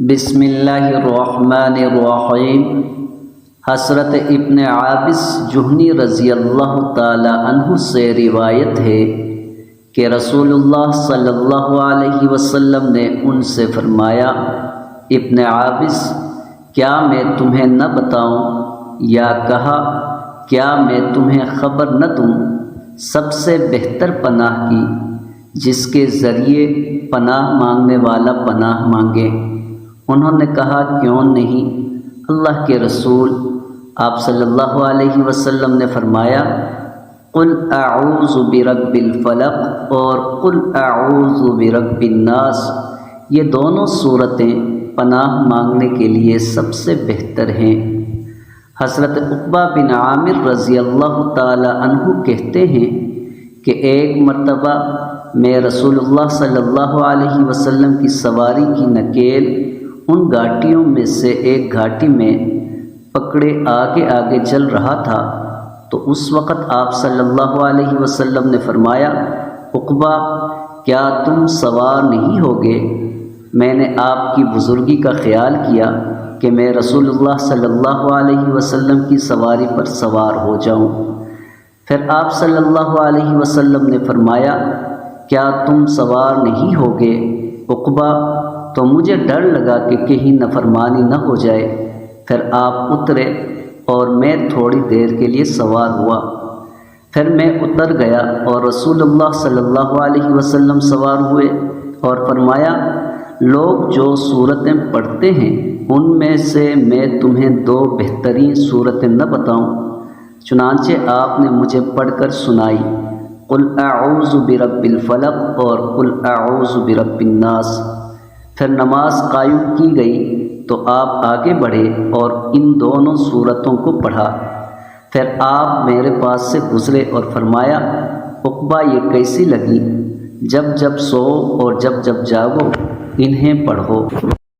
بسم اللہ الرحمن الرحیم۔ حضرت ابن عابس جہنی رضی اللہ تعالی عنہ سے روایت ہے کہ رسول اللہ صلی اللہ علیہ وسلم نے ان سے فرمایا، ابن عابس، کیا میں تمہیں نہ بتاؤں؟ یا کہا، کیا میں تمہیں خبر نہ دوں سب سے بہتر پناہ کی، جس کے ذریعے پناہ مانگنے والا پناہ مانگے؟ انہوں نے کہا، کیوں نہیں اللہ کے رسول؟ آپ صلی اللہ علیہ وسلم نے فرمایا، قل اعوذ برب الفلق اور قل اعوذ برب الناس، یہ دونوں صورتیں پناہ مانگنے کے لیے سب سے بہتر ہیں۔ حضرت عقبہ بن عامر رضی اللہ تعالی عنہ کہتے ہیں کہ ایک مرتبہ میں رسول اللہ صلی اللہ علیہ وسلم کی سواری کی نکیل ان گھاٹیوں میں سے ایک گھاٹی میں پکڑے آگے آگے چل رہا تھا، تو اس وقت آپ صلی اللہ علیہ وسلم نے فرمایا، عقبہ، کیا تم سوار نہیں ہوگے؟ میں نے آپ کی بزرگی کا خیال کیا کہ میں رسول اللہ صلی اللہ علیہ وسلم کی سواری پر سوار ہو جاؤں۔ پھر آپ صلی اللہ علیہ وسلم نے فرمایا، کیا تم سوار نہیں ہوگے عقبہ؟ تو مجھے ڈر لگا کہ کہیں نافرمانی نہ ہو جائے۔ پھر آپ اترے اور میں تھوڑی دیر کے لیے سوار ہوا۔ پھر میں اتر گیا اور رسول اللہ صلی اللہ علیہ وسلم سوار ہوئے اور فرمایا، لوگ جو صورتیں پڑھتے ہیں ان میں سے میں تمہیں دو بہترین صورتیں نہ بتاؤں؟ چنانچہ آپ نے مجھے پڑھ کر سنائی، قل اعوذ برب الفلق اور قل اعوذ برب الناس۔ پھر نماز قائم کی گئی تو آپ آگے بڑھے اور ان دونوں صورتوں کو پڑھا۔ پھر آپ میرے پاس سے گزرے اور فرمایا، عقبہ، یہ کیسی لگی؟ جب جب سو اور جب جب جاگو انہیں پڑھو۔